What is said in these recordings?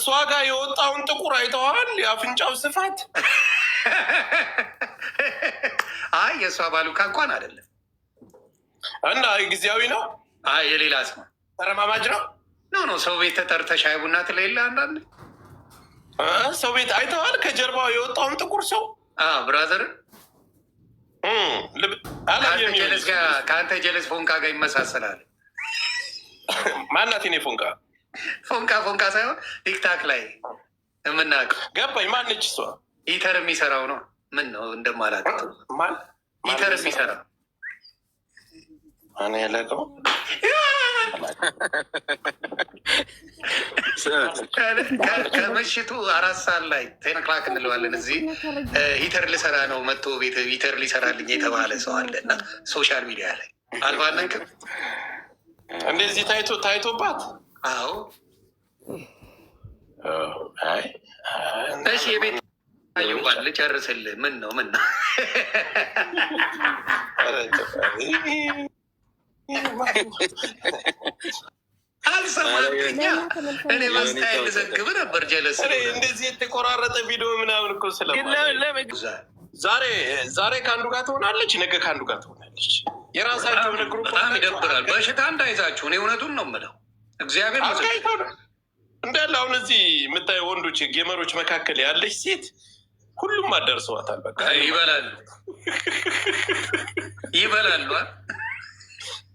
እሷ ጋር የወጣውን ጥቁር አይተዋል? የአፍንጫው ስፋት። አይ የእሷ ባሉካ እንኳን አይደለም እና ጊዜያዊ ነው። አይ የሌላ ሰው ተረማማጅ ነው። ኖ ሰው ቤት ተጠርተህ ሻይ ቡና ትለይለ። አንዳንድ ሰው ቤት አይተዋል? ከጀርባው የወጣውን ጥቁር ሰው ብራዘር ከአንተ ጀለስ ፎንቃ ጋር ይመሳሰላል። ማናት? ኔ ፎንቃ ፎንቃ ሳይሆን ቲክታክ ላይ የምናውቀው ገባኝ። ማነች እሷ? ኢተር የሚሰራው ነው። ምን ነው እንደማላት ኢተር የሚሰራው ማን ያለቀው? ከምሽቱ 4 ሰዓት ላይ 10 o'clock እንለዋለን። እዚህ ሂተር ልሰራ ነው መጥቶ ቤት ሂተር ሊሰራልኝ የተባለ ሰው አለ እና ሶሻል ሚዲያ ላይ አልባነክም እንደዚህ ታይቶባት። አዎ እሺ የቤት ይባል ልጨርስልህ። ምን ነው አልሰማኛ። እኔ በስታይል ልዘግብ ነበር። ጀለስ እንደዚህ የተቆራረጠ ቪዲዮ ምናምን እኮ ዛሬ ከአንዱ ጋር ትሆናለች፣ ነገ ከአንዱ ጋር ትሆናለች። የራሳቸው ነግሩ። በጣም ይደብራል። በሽታ እንዳይዛችሁ። እኔ እውነቱን ነው የምለው። እግዚአብሔር እንዳለ አሁን እዚህ የምታየው ወንዶች ጌመሮች መካከል ያለች ሴት ሁሉም አደርሰዋታል። በቃ ይበላሉ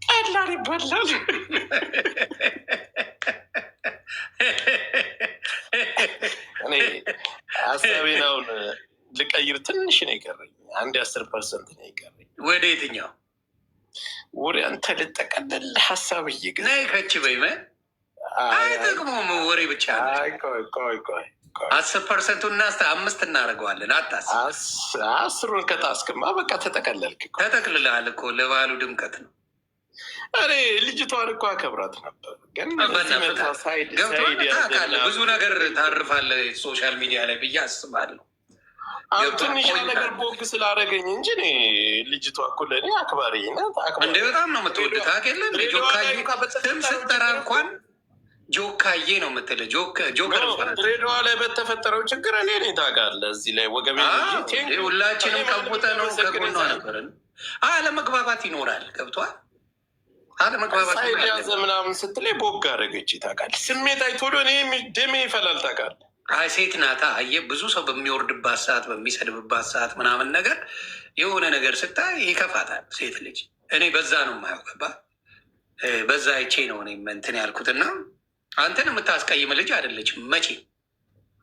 ቀላል ይበላል። እኔ ሀሳቤን አሁን ልቀይር ትንሽ ነው የቀረኝ። 10% ነው የቀረኝ። ወደ የትኛው? ወደ አንተ ልጠቀልል ሀሳብ እየገ ከች በይመ አይጠቅሙም። ወሬ ብቻ ቆይ 10% እና 5 እናደርገዋለን። አታስብ። 10ን ከታስክማ በቃ ተጠቀለልክ። ተጠቅልልሃል እኮ ለባህሉ ድምቀት ነው። እኔ ልጅቷን እኮ አከብራት ነበር፣ ግን ታውቃለህ ብዙ ነገር ታርፋለህ ሶሻል ሚዲያ ላይ ብዬ አስባለሁ። ትንሽ ነገር ቦግ ስላደረገኝ እንጂ እኔ ልጅቷ እኮ ለእኔ አክባሪ ናት። እንደ በጣም ነው የምትወድህ ታውቃለህ። ጆካዬ ስም ስትጠራ እንኳን ጆካዬ ነው የምትልህ። ጆከር ድሬዳዋ ላይ በተፈጠረው ችግር እኔ ታውቃለህ፣ እዚህ ላይ ወገቤ ሁላችንም ቀውጠ ነው ከጎኗ ነበርን። አለመግባባት ይኖራል። ገብቶሃል? አለመግባባት ያዘ ምናምን ስትለኝ ቦግ አደረገች። ታውቃለህ ስሜት አይቶሎ እኔ ደሜ ይፈላል። ታውቃለህ ሴት ናታ። አየህ ብዙ ሰው በሚወርድባት ሰዓት በሚሰድብባት ሰዓት ምናምን ነገር የሆነ ነገር ስታይ ይከፋታል ሴት ልጅ። እኔ በዛ ነው የማየው። ገባህ? በዛ አይቼ ነው እኔ እንትን ያልኩትና አንተን የምታስቀይም ልጅ አይደለችም።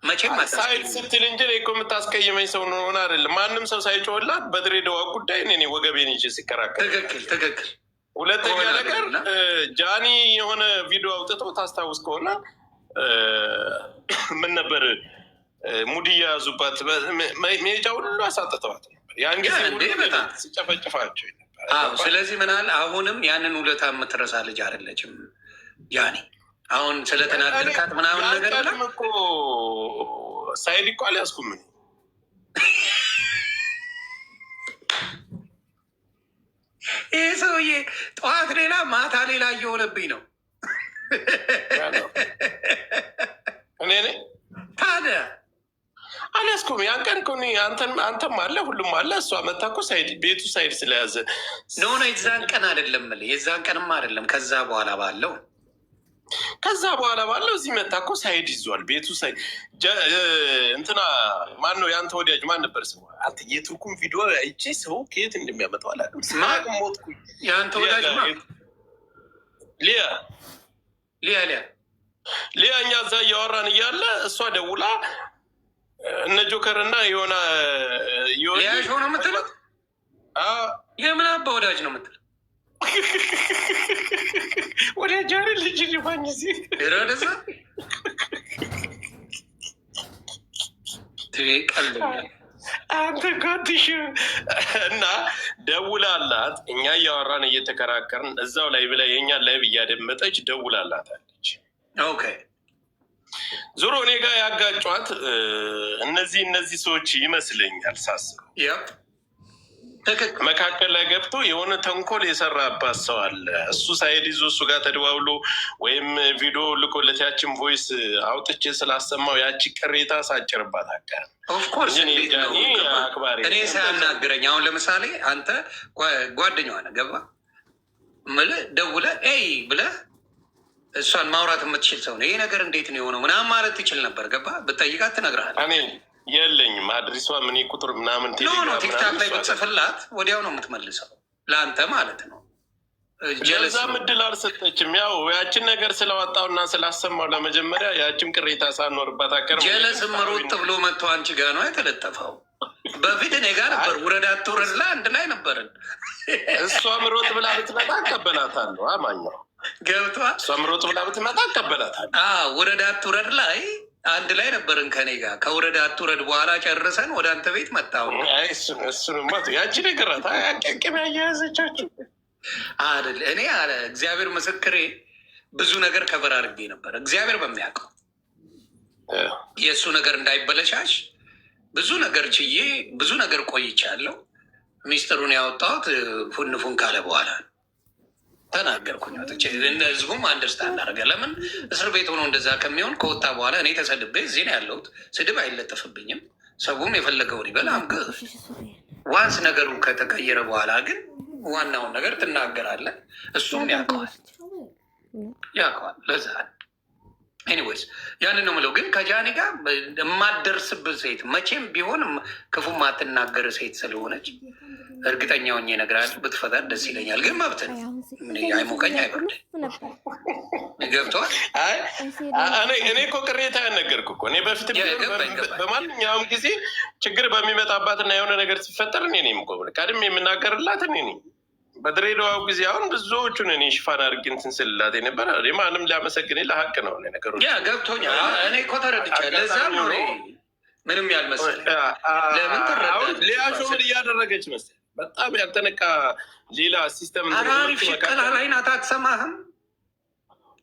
መቼም ሳይድ ስትል እንጂ እኮ የምታስቀይመኝ ሰው ሆነ አይደለም። ማንም ሰው ሳይጮህላት በድሬዳዋ ጉዳይ እኔ ወገቤን ይዤ ሲከራከር ትክክል። ሁለተኛ ነገር ጃኒ የሆነ ቪዲዮ አውጥቶ ታስታውስ ከሆነ ምን ነበር ሙድ እየያዙባት ሜጃ ሁሉ አሳጥተዋት ነበር። ያን ጊዜ ሲጨፈጭፋቸው ነበር። ስለዚህ ምናል አሁንም ያንን ውለታ የምትረሳ ልጅ አይደለችም ጃኒ። አሁን ስለተናገርካት ምናምን ነገር እኮ ሳይድ እኮ አልያዝኩም። ይህ ሰውዬ ጠዋት ሌላ ማታ ሌላ እየሆነብኝ ነው። እኔ ታዲያ አልያዝኩም። ያን ቀን እኮ አንተም አለ ሁሉም አለ። እሷ መታ እኮ ቤቱ ሳይድ ስለያዘ ነሆነ የዛን ቀን አይደለም የዛን ቀንማ አይደለም ከዛ በኋላ ባለው እዚህ መታ እኮ ሳይድ ይዟል። ቤቱ ሳይድ እንትና ማን ነው የአንተ ወዳጅ ማን ነበር ስሙ? አንተ የቱርኩን ቪዲዮ አይቼ ሰው ከየት እንደሚያመጣው አላውቅም። ሞትኩ። የአንተ ወዳጅ ሊያ እኛ እዛ እያወራን እያለ እሷ ደውላ እነ ጆከር እና የሆነ ሊያሾ ነው የምትለው? የምን አባ ወዳጅ ነው የምትለው? ወደ ጃሪ ልጅ ሊባኝ ሲ ረደሳ አንተ ጋትሽ እና ደውላላት እኛ እያወራን እየተከራከርን እዛው ላይ ብላ የእኛን ላይ እያደመጠች ደውላላት አለች። ኦኬ ዞሮ እኔ ጋር ያጋጯት እነዚህ ሰዎች ይመስለኛል ሳስበው። መካከል ላይ ገብቶ የሆነ ተንኮል የሰራባት ሰው አለ። እሱ ሳይድ ይዞ እሱ ጋር ተደዋውሎ ወይም ቪዲዮ ልኮለት ያችን ቮይስ አውጥቼ ስላሰማው ያቺ ቅሬታ ሳጭርባት አቀር ኦፍኮርስ አክባሪ እኔ ሳያናግረኝ አሁን ለምሳሌ አንተ ጓደኛዋ ነህ ገባ ምልህ ደውለህ ብለህ እሷን ማውራት የምትችል ሰው ነው። ይሄ ነገር እንዴት ነው የሆነው ምናምን ማለት ትችል ነበር ገባ ብትጠይቃት ትነግርሃለች። እኔ የለኝም አድሪሷ ምን ቁጥር ምናምን ቲክታክ ላይ ብትጽፍላት ወዲያው ነው የምትመልሰው ለአንተ ማለት ነው። ጀለዛም እድል አልሰጠችም። ያው ያችን ነገር ስለዋጣውና ስላሰማው ለመጀመሪያ ያችም ቅሬታ ሳኖርባት አቀር ጀለስም ሮጥ ብሎ መጥቶ አንቺ ጋ ነው የተለጠፈው። በፊት እኔ ጋር ነበር ውረድ አትውረድ ላይ አንድ ላይ ነበርን። እሷም ሮጥ ብላ ብትመጣ እቀበላታለሁ። አማኛው ገብቷል። እሷም ሮጥ ብላ ብትመጣ እቀበላታለሁ። ውረድ አትውረድ ላይ አንድ ላይ ነበርን ከኔ ጋር። ከውረድ አትውረድ በኋላ ጨርሰን ወደ አንተ ቤት መጣሁ። እሱንማ ያቺ ነገራት አቀቅም ያያያዘቻችሁ አይደል? እኔ አለ እግዚአብሔር ምስክሬ ብዙ ነገር ከበር አድርጌ ነበር። እግዚአብሔር በሚያውቀው የእሱ ነገር እንዳይበለሻሽ ብዙ ነገር ችዬ ብዙ ነገር ቆይቻለሁ። ሚስጥሩን ያወጣሁት ፉን ካለ በኋላ ተናገርኩኝ። ህዝቡም አንደርስታንድ አደረገ። ለምን እስር ቤት ሆኖ እንደዛ ከሚሆን ከወጣ በኋላ እኔ ተሰድቤ እዚህ ነው ያለሁት። ስድብ አይለጠፍብኝም። ሰውም የፈለገውን ይበል። አምገር ዋንስ ነገሩ ከተቀየረ በኋላ ግን ዋናውን ነገር ትናገራለህ። እሱም ያውቀዋል። ለዛ ኤኒዌይስ ያንን ነው የምለው። ግን ከጃኒ ጋር የማትደርስብን ሴት መቼም ቢሆን ክፉ ማትናገር ሴት ስለሆነች እርግጠኛ ሆኜ እነግርሃለሁ ብትፈታት ደስ ይለኛል። ግን መብት ነው። አይሞቀኝ አይበርደኝ። ገብቶሃል? እኔ እኮ ቅሬታ ያነገርኩ እኮ እኔ በፊት በማንኛውም ጊዜ ችግር በሚመጣባትና የሆነ ነገር ሲፈጠር እኔ ነኝ እኮ ቀድሜ የምናገርላት እኔ ነኝ። በድሬዳዋው ጊዜ አሁን ብዙዎቹን እኔ ሽፋን አድርጌ እንትን ስልላት ነበር። ማንም ሊያመሰግን ለሀቅ ነው ነገሮች ገብቶኛል። እኔ እኮ ተረድቻለሁ። ለዛ ነው ምንም ያልመሰለኝ። ለምን ተረዳህ? ሊያሾ ምን እያደረገች መሰለኝ በጣም ያልተነቃ ሌላ ሲስተም አሪፍ ሽቀላ ላይ ናት። አትሰማህም?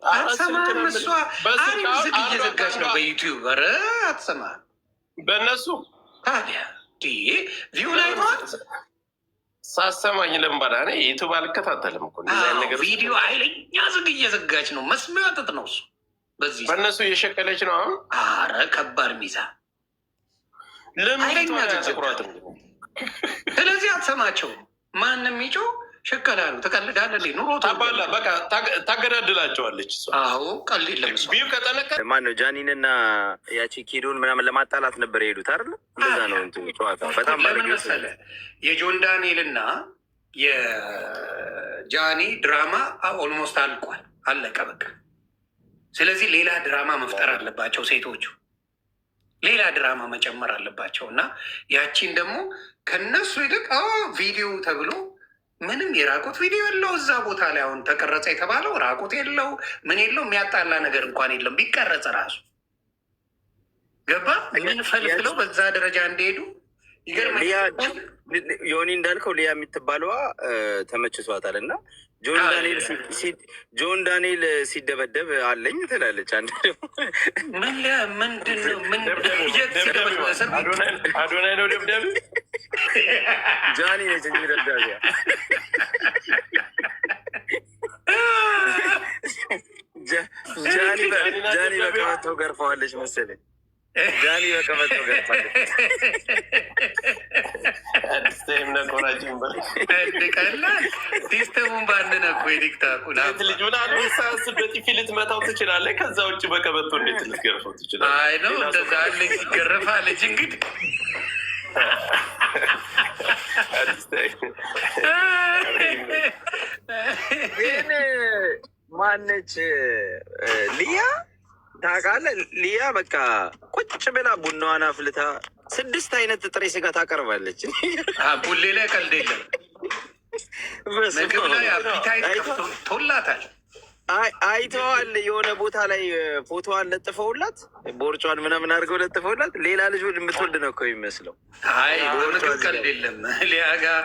አትሰማህም? እሷ አሪፍ ዝግ እየዘጋች ነው በዩቲዩብ። ኧረ አትሰማህም? በእነሱ ታዲያ ቪው ላይ ሳሰማኝ ለምባዳ እኔ ዩቱብ አልከታተልም እኮ ነገር ቪዲዮ ኃይለኛ ዝግ እየዘጋች ነው። መስሚያ ጥጥ ነው እሱ። በዚህ በእነሱ እየሸቀለች ነው አሁን። አረ ከባድ ሚዛን ለምን ትኩራት። ስለዚህ አትሰማቸውም። ማንም ይጮ ሸቀላ ነው። ትቀልዳለህ። ኑሮ ታባላ በቃ ታገዳድላቸዋለች እሷ። አዎ ቀልድ የለም። ቢዩ ከጠለቀ ማነው ጃኒንና ያቺ ኪዶን ምናምን ለማጣላት ነበር የሄዱት አይደለ? እንደዛ ነው እንትን ጨዋታ። በጣም ለምን መሰለህ የጆን ዳንኤልና የጃኒ ድራማ ኦልሞስት አልቋል። አለቀ በቃ። ስለዚህ ሌላ ድራማ መፍጠር አለባቸው ሴቶቹ። ሌላ ድራማ መጨመር አለባቸው እና ያቺን ደግሞ ከነሱ ይልቅ ቪዲዮ ተብሎ ምንም የራቁት ቪዲዮ የለው እዛ ቦታ ላይ አሁን ተቀረጸ የተባለው ራቁት የለው ምን የለው የሚያጣላ ነገር እንኳን የለም። ቢቀረጽ ራሱ ገባ ምን ፈልፍለው በዛ ደረጃ እንደሄዱ ይገርማል። ዮኒ እንዳልከው ሊያ የምትባለዋ ተመችቷታል እና ጆን ዳንኤል ሲደበደብ አለኝ ትላለች። አንድ አዶናይ ነው ደብዳቤ ጃኒ ነች እንጂ ደብዳቤ ጃኒ በቀበቶ ገርፈዋለች መሰለኝ። ጃኒ በቀበቶ ገርፋለች። ሲስተሙን ባንነኩ የዲክታኩ ልጅ ምናምን በጥፊ ልትመታው ትችላለህ። ከዛ ውጭ በቀበቶ እንዴት ልትገርፈው ትችላለህ? አይ ነው እንደዛ ልጅ ሲገረፋ ልጅ እንግዲህ ግን ማነች ሊያ ታውቃለህ? ሊያ በቃ ቁጭ ብላ ቡናዋን አፍልታ 6 አይነት ጥሬ ስጋ ታቀርባለች። ቡሌ ላይ ቀልድ የለም። ምግብ ላይ አፒታይት ከፍቶላታል። አይተዋል። የሆነ ቦታ ላይ ፎቶዋን ለጥፈውላት ቦርጫዋን ምናምን አድርገው ለጥፈውላት ሌላ ልጅ የምትወልድ ነው እኮ የሚመስለው። አይ በምግብ ቀልድ የለም። ሊያ ጋር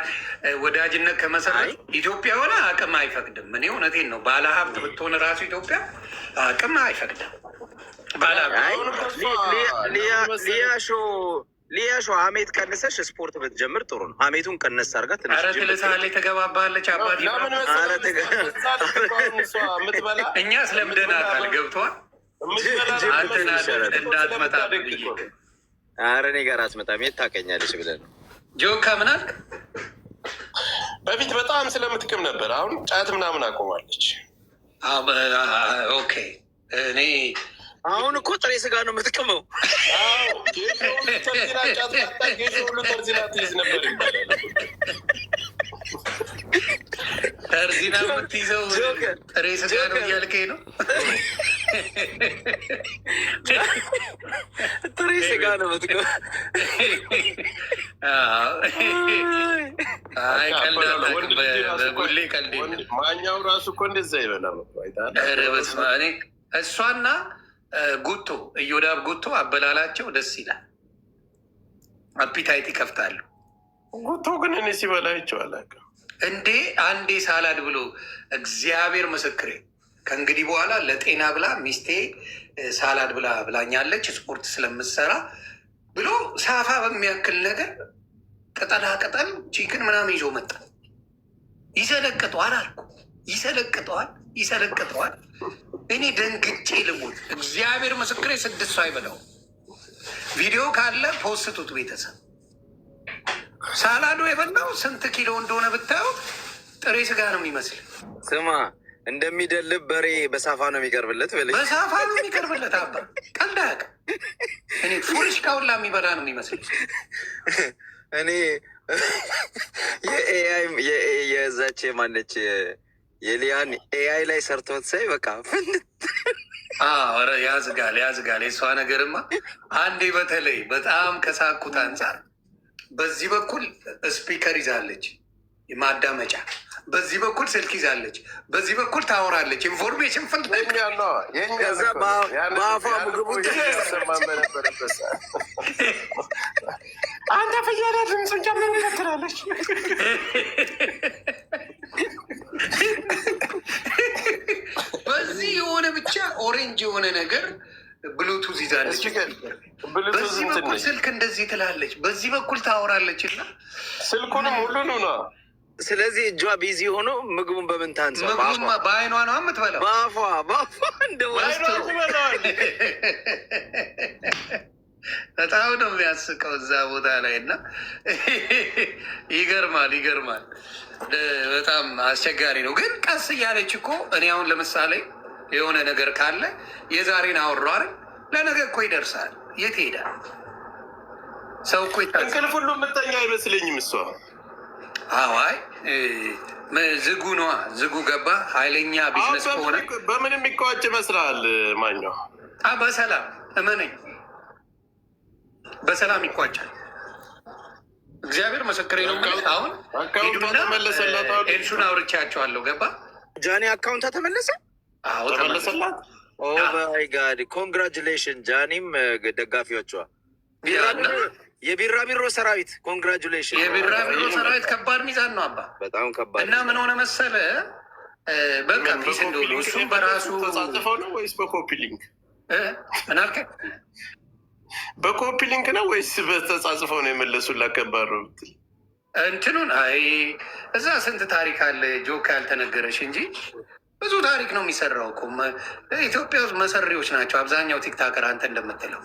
ወዳጅነት ከመሰረት ኢትዮጵያ ሆነ አቅም አይፈቅድም። እኔ እውነቴን ነው። ባለሀብት ብትሆን ራሱ ኢትዮጵያ አቅም አይፈቅድም። ሊያሾ ሀሜት ቀንሰሽ ስፖርት ብትጀምር ጥሩ ነው። ሀሜቱን ቀነስ አድርጋ ትንሽ ትልሳለ ተገባባለች። አባት እኛ ስለምደናታል ገብተዋል። እንዳትመጣ ኧረ እኔ ጋር አትመጣም። የት ታውቀኛለች ብለህ ነው ጆካ ምን አልክ? በፊት በጣም ስለምትቅም ነበር። አሁን ጫት ምናምን አቆማለች። ኦኬ እኔ አሁን እኮ ጥሬ ስጋ ነው የምትቅመው። ተርዚና የምትይዘው ጥሬ ስጋ ነው እያልከኝ ነው? ጥሬ ስጋ ነው የምትቅመው። ጉሌ ቀልድ ማኛው ራሱ እኮ እንደዛ ይበላል። እሷና ጉቶ እዮዳብ ጉቶ አበላላቸው ደስ ይላል። አፒታይት ይከፍታሉ። ጉቶ ግን እኔ ሲበላ ይቸዋል እንዴ አንዴ ሳላድ ብሎ እግዚአብሔር ምስክሬ፣ ከእንግዲህ በኋላ ለጤና ብላ ሚስቴ ሳላድ ብላ ብላኛለች ስፖርት ስለምትሰራ ብሎ ሳፋ በሚያክል ነገር ቅጠላ ቅጠል ቺክን ምናምን ይዞ መጣ። ይሰለቅጠዋል አልኩ፣ ይሰለቅጠዋል። እኔ ደንግጬ ልሙት። እግዚአብሔር ምስክሬ 6 ሰው አይበላው። ቪዲዮ ካለ ፖስቱት ቤተሰብ። ሳላዶ የበላው ስንት ኪሎ እንደሆነ ብታየው ጥሬ ስጋ ነው የሚመስል። ስማ እንደሚደልብ በሬ በሳፋ ነው የሚቀርብለት። በሳፋ ነው የሚቀርብለት። አባ ቀልድ አያውቅም። እኔ ፉርሽ ካውላ የሚበላ ነው የሚመስል። እኔ የኤአይ የዛች ማነች የሊያን ኤአይ ላይ ሰርቶት ሳይ በቃ ኧረ ያዝጋል። የእሷ ነገርማ አንዴ በተለይ በጣም ከሳኩት አንጻር በዚህ በኩል ስፒከር ይዛለች ማዳመጫ፣ በዚህ በኩል ስልክ ይዛለች፣ በዚህ በኩል ታወራለች። ኢንፎርሜሽን ፍልጠኛ ነው። በአፏ ምግቡ አንተ ፍያለ ድምፁን ጀምር ትላለች። በዚህ የሆነ ብቻ ኦሬንጅ የሆነ ነገር ብሉቱዝ ይዛለች። በዚህ በኩል ስልክ እንደዚህ ትላለች፣ በዚህ በኩል ታወራለች እና ስልኩንም ሁሉን ነው። ስለዚህ እጇ ቢዚ ሆኖ ምግቡን በምን ታንሳ? ምግቡን በአይኗ ነው የምትበላው። በአፏ እንደ በጣም ነው የሚያስቀው እዛ ቦታ ላይ እና ይገርማል። በጣም አስቸጋሪ ነው ግን ቀስ እያለች እኮ እኔ አሁን ለምሳሌ የሆነ ነገር ካለ የዛሬን አወራሁ ለነገ እኮ ይደርሳል። የት ሄዳል ሰው እኮ እንቅልፍ ሁሉ የምተኛ አይመስለኝም እሷ። አዋይ ዝጉ ነዋ። ዝጉ ገባ ኃይለኛ ቢዝነስ ከሆነ በምን የሚቋጭ ይመስላል? ማኛው በሰላም እመነኝ፣ በሰላም ይቋጫል። እግዚአብሔር ምስክሬ ነው። አሁን ኤልሹን አውርቻቸዋለሁ። ገባ ጃኒ አካውንታ ተመለሰ። ተመለሰላት። ኦ ማይ ጋድ ኮንግራጁሌሽን። ጃኒም ደጋፊዎቿ የቢራቢሮ ሰራዊት ኮንግራጁሌሽን። የቢራቢሮ ሰራዊት ከባድ ሚዛን ነው አባ፣ በጣም ከባድ እና ምን ሆነ መሰለ በቃ ፒስ እንደሆነ እሱም በራሱ ተጻጽፈው ነው ወይስ በኮፒ ሊንክ? ምን አልከ? በኮፒ ሊንክ ነው ወይስ በተጻጽፈው ነው የመለሱላት? ከባድ ነው ብትል እንትኑን አይ እዛ ስንት ታሪክ አለ ጆካ ያልተነገረሽ እንጂ ብዙ ታሪክ ነው የሚሰራው እኮ። ኢትዮጵያ ውስጥ መሰሪዎች ናቸው አብዛኛው ቲክታከር፣ አንተ እንደምትለው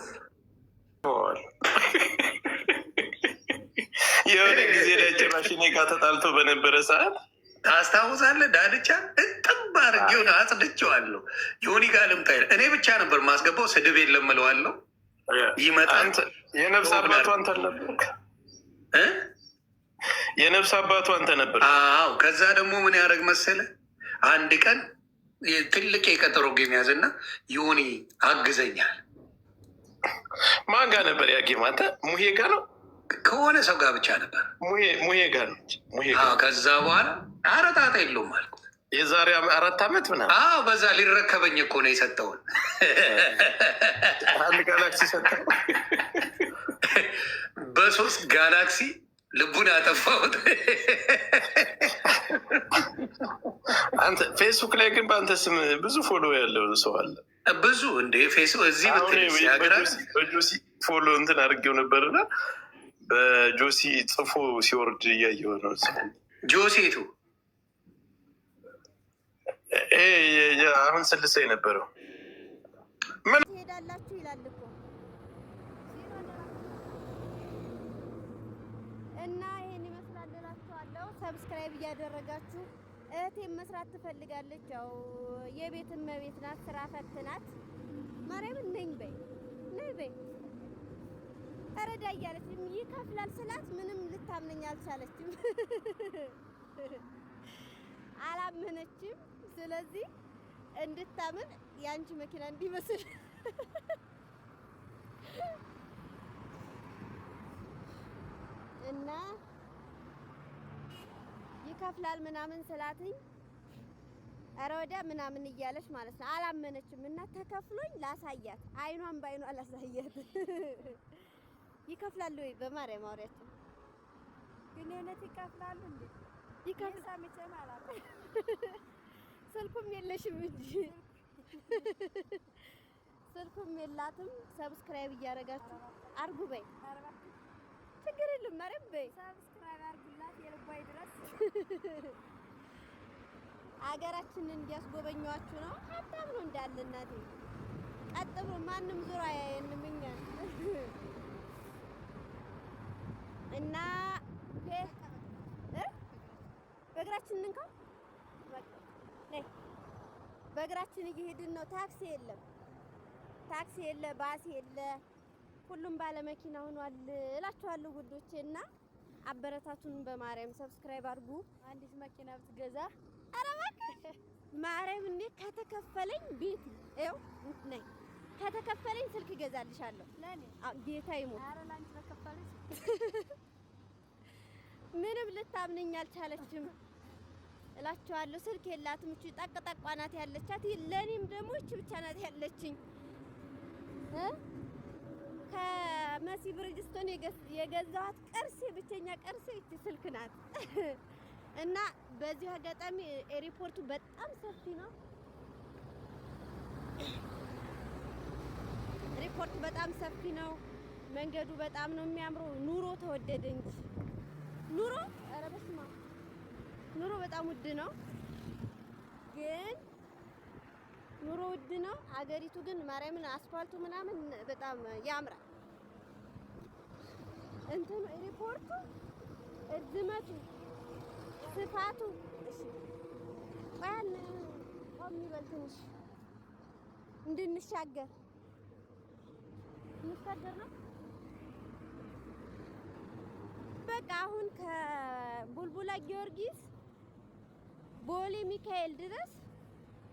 የሆነ ጊዜ ላይ ጭራሽ እኔ ጋር ተጣልቶ በነበረ ሰዓት ታስታውሳለህ? ዳልቻ እጥብ አድርጌውን አጽድቼዋለሁ። ዮኒ ጋር ልምጣ እኔ ብቻ ነበር ማስገባው፣ ስድብ የለም እለዋለሁ። ይመጣል። የነፍስ አባቱ አንተ ነበር። የነፍስ አባቱ አንተ ነበር። አዎ። ከዛ ደግሞ ምን ያደረግ መሰለ፣ አንድ ቀን ትልቅ የቀጠሮ ጌም ያዝና ዮኒ አግዘኛል። ማን ጋር ነበር ያ ጌም? አንተ ሙሄ ጋር ነው? ከሆነ ሰው ጋር ብቻ ነበር። ሙሄ ጋር ነው። ከዛ በኋላ ኧረ ጣጣ የለውም አልኩት። የዛሬ 4 ዓመት ምናምን። አዎ በዛ ሊረከበኝ እኮ ነው የሰጠውን። አንድ ጋላክሲ ሰጠው። በ3 ጋላክሲ ልቡን ያጠፋሁት። አንተ ፌስቡክ ላይ ግን በአንተ ስም ብዙ ፎሎ ያለው ሰው አለ። ብዙ እንደ ፌስቡክ እዚህ ብትል ፎሎ እንትን አድርጌው ነበርና በጆሲ ጽፎ ሲወርድ እያየው ነው። ጆሴቱ አሁን ስልሳ የነበረው ምን ትሄዳላችሁ ይላል እኮ እና ይሄን ይመስላል እላችኋለሁ። ሰብስክራይብ እያደረጋችሁ እህቴን መስራት ትፈልጋለች። ያው የቤት እመቤት ናት፣ ስራ ፈት ናት። ማርያምን ነኝ በይ ነይ በይ እረዳ እያለች ይከፍላል ስላት ምንም ልታምነኝ አልቻለችም፣ አላመነችም። ስለዚህ እንድታምን የአንቺ መኪና እንዲመስል እና ይከፍላል ምናምን ስላትኝ ኧረ ወዲያ ምናምን እያለች ማለት ነው። አላመነችም እና ተከፍሎኝ ላሳያት፣ አይኗን ባይኗ ላሳያት። ይከፍላሉ ወይ በማርያም አውሪያቸው ግን እውነት ይከፍላሉ እንዴ? ይከፍላሉ ማለት ስልኩም የለሽም እንጂ ስልኩም የላትም። ሰብስክራይብ እያደረጋችሁ አርጉ በይ፣ ችግር የለም ማርያም በይ ሰብስክራይብ አርጉላት፣ የልባይ ድረስ አገራችንን እንዲያስጎበኟችሁ ነው። ሀብታም ነው እንዳለ እናቴ፣ ቀጥ ብሎ ማንም ዙሮ አያየንም እኛን እና በእግራችን እንንካ በእግራችን እየሄድን ነው። ታክሲ የለም፣ ታክሲ የለ፣ ባስ የለ፣ ሁሉም ባለ መኪና ሆኗል እላችኋለሁ ውዶቼ። እና አበረታቱን በማርያም ሰብስክራይብ አድርጉ። አንዲት መኪና ብትገዛ ኧረ እባክህ ማርያም እንዴ ከተከፈለኝ ቤት ይኸው ነይ ከተከፈለኝ ስልክ እገዛልሻለሁ። ለኔ ጌታ ይሞት። ኧረ ላንቺ ተከፈለኝ ምንም ልታምነኝ አልቻለችም እላችኋለሁ። ስልክ የላትም፣ እቺ ጠቅጠቋ ናት ያለቻት። ለኔም ደግሞ እቺ ብቻ ናት ያለችኝ። ከመሲ ብርጅስቶን የገዛኋት ቅርሴ፣ ብቸኛ ቅርሴ እቺ ስልክ ናት። እና በዚህ አጋጣሚ ኤሪፖርቱ በጣም ሰፊ ነው። ኤሪፖርቱ በጣም ሰፊ ነው። መንገዱ በጣም ነው የሚያምረው። ኑሮ ተወደደ እንጂ ኑሮ ኧረ በስመ አብ ኑሮ በጣም ውድ ነው። ግን ኑሮ ውድ ነው። አገሪቱ ግን ማርያምን አስፋልቱ ምናምን በጣም ያምራል። እንትኑ ኤሪፖርቱ እዝመቱ ስፋቱ እሺ ቃል ቆም ይበል ትንሽ እንድንሻገር እንሻገር ነው። በቃ አሁን ከቡልቡላ ጊዮርጊስ ቦሌ ሚካኤል ድረስ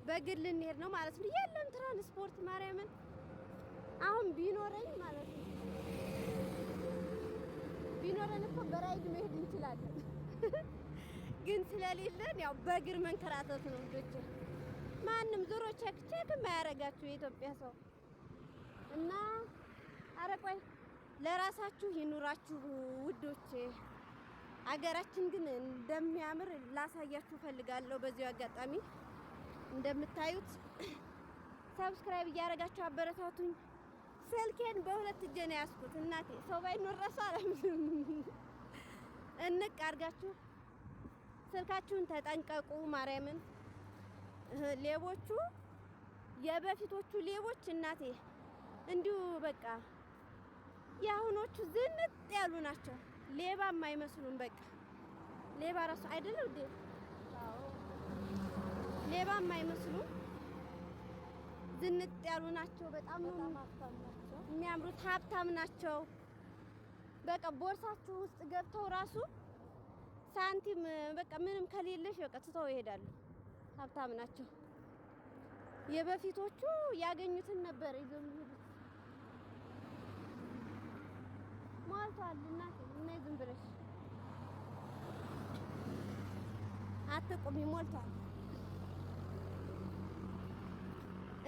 በእግር ልንሄድ ነው ማለት ነው። የለም ትራንስፖርት ማርያምን አሁን ቢኖረኝ ማለት ነው ቢኖረን እኮ በራይድ መሄድ እንችላለን። ግን ስለሌለን ያው በእግር መንከራተት ነው ልጆች። ማንም ዞሮ ቼክ የማያረጋችሁ የኢትዮጵያ ሰው እና ኧረ ቆይ ለራሳችሁ ይኑራችሁ ውዶቼ። አገራችን ግን እንደሚያምር ላሳያችሁ ፈልጋለሁ። በዚሁ አጋጣሚ እንደምታዩት ሰብስክራይብ እያደረጋችሁ አበረታቱኝ። ስልኬን በሁለት እጄ ነው ያዝኩት እናቴ። ሰው ባይኖር ራሱ አላምንም። እንቅ አድርጋችሁ ስልካችሁን ተጠንቀቁ ማርያምን። ሌቦቹ የበፊቶቹ ሌቦች እናቴ እንዲሁ በቃ የአሁኖቹ ዝንጥ ያሉ ናቸው። ሌባም አይመስሉም። በቃ ሌባ ራሱ አይደለም እንዴ? አዎ ሌባም አይመስሉም። ዝንጥ ያሉ ናቸው። በጣም ነው የሚያምሩት። ሀብታም ናቸው። በቃ ቦርሳችሁ ውስጥ ገብተው ራሱ ሳንቲም በቃ ምንም ከሌለሽ በቃ ትተው ይሄዳሉ። ሀብታም ናቸው። የበፊቶቹ ያገኙትን ነበር ይዘው የሚሄዱት። ሞልቷል እናቴ እና ዝም ብለሽ አትቁሚ፣ ሞልቷል።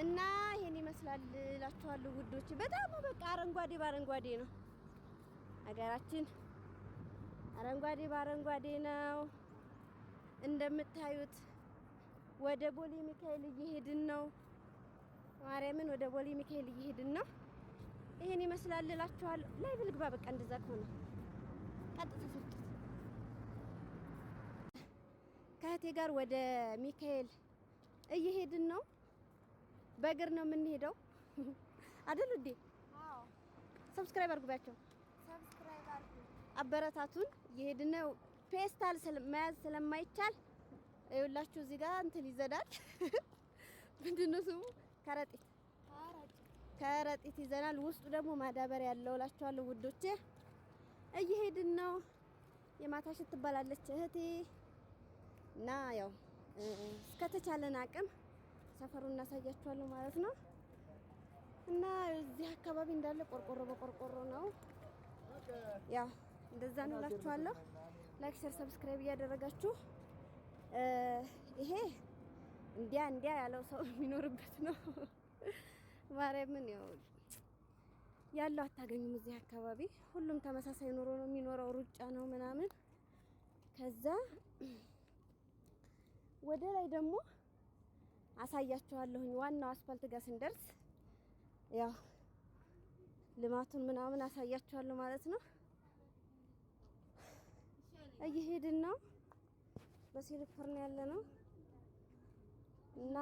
እና ይሄን ይመስላል እላችኋለሁ ውዶች። በጣም በቃ አረንጓዴ ባረንጓዴ ነው ሀገራችን። አረንጓዴ ባረንጓዴ ነው እንደምታዩት። ወደ ቦሌ ሚካኤል እየሄድን ነው። ማርያምን ወደ ቦሌ ሚካኤል እየሄድን ነው። ይሄን ይመስላል እላችኋለሁ። ላይ ብልግባ በቃ እንደዛ ከሆነ ቀጥታ ሰጥት ከእህቴ ጋር ወደ ሚካኤል እየሄድን ነው። በእግር ነው የምንሄደው አይደል እንዴ? አዎ ሰብስክራይብ አድርጉባቸው። ሰብስክራይብ አድርጉ። አበረታቱን። እየሄድን ነው። ፔስታል መያዝ ስለማይቻል ይኸውላችሁ እዚህ ጋር እንትን ይዘናል። ምንድነው ስሙ? ከረጢት ይዘናል። ውስጡ ደግሞ ማዳበሪያ ያለው እላችኋለሁ ውዶቼ። እየሄድን ነው። የማታሽት ትባላለች እህቴ እና ያው እስከተቻለን አቅም ሰፈሩን እናሳያችኋለሁ ማለት ነው። እና እዚህ አካባቢ እንዳለ ቆርቆሮ በቆርቆሮ ነው። ያው እንደዛ ነው እላችኋለሁ። ላይክ፣ ሼር፣ ሰብስክራይብ እያደረጋችሁ ይሄ እንዲያ ያለው ሰው የሚኖርበት ነው። ማርያምን ያለው አታገኙም እዚህ አካባቢ። ሁሉም ተመሳሳይ ኑሮ ነው የሚኖረው። ሩጫ ነው ምናምን። ከዛ ወደ ላይ ደግሞ አሳያችኋለሁኝ። ዋናው አስፋልት ጋር ስንደርስ ያው ልማቱን ምናምን አሳያችኋለሁ ማለት ነው። እየሄድን ነው። በሲልፈር ነው ያለ ነው እና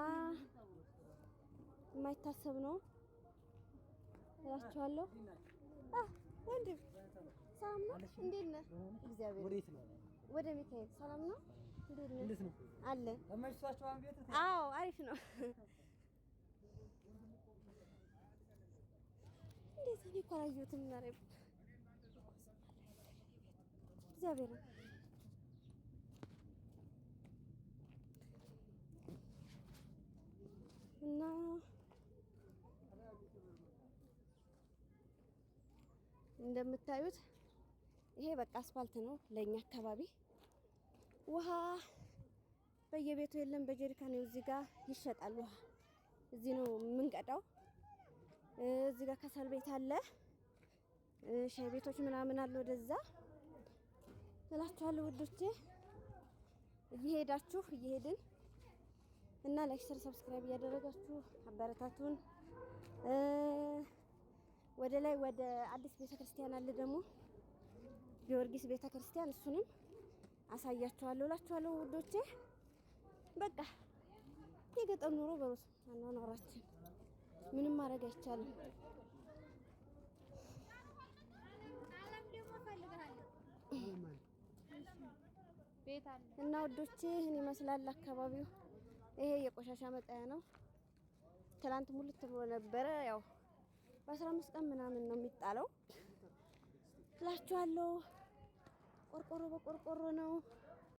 የማይታሰብ ነው እላችኋለሁ። ወንድም ሰላም ነው? እንዴት ነህ? እግዚአብሔር ወደ ሚካኤል ሰላም ነው? እንዴት ነው? አለ አዎ፣ አሪፍ ነው። እንዴት እኔ እኮ አላየሁትም። ማርያም እግዚአብሔር እና እንደምታዩት ይሄ በቃ አስፋልት ነው ለኛ አካባቢ። ውሃ በየቤቱ የለም፣ በጀሪካን ነው። እዚህ ጋር ይሸጣል ውሃ። እዚህ ነው የምንቀዳው። እዚህ ጋር ከሰል ቤት አለ፣ ሻይ ቤቶች ምናምን አለ ወደዛ እላችኋለሁ ውዶቼ። እየሄድን እና ላይክ፣ ሼር፣ ሰብስክራይብ እያደረጋችሁ አበረታቱን። ወደ ላይ ወደ አዲስ ቤተክርስቲያን አለ ደግሞ ጊዮርጊስ ቤተክርስቲያን፣ እሱንም አሳያችኋለሁ እላችኋለሁ ውዶቼ። በቃ የገጠር ኑሮ በሩስ አኗኗራችን ምንም ማድረግ አይቻልም። እና ውዶቼ ይህን ይመስላል አካባቢው። ይሄ የቆሻሻ መጣያ ነው። ትላንት ሙልት ብሎ ነበረ። ያው በ15 ቀን ምናምን ነው የሚጣለው እላችኋለሁ። ቆርቆሮ በቆርቆሮ ነው።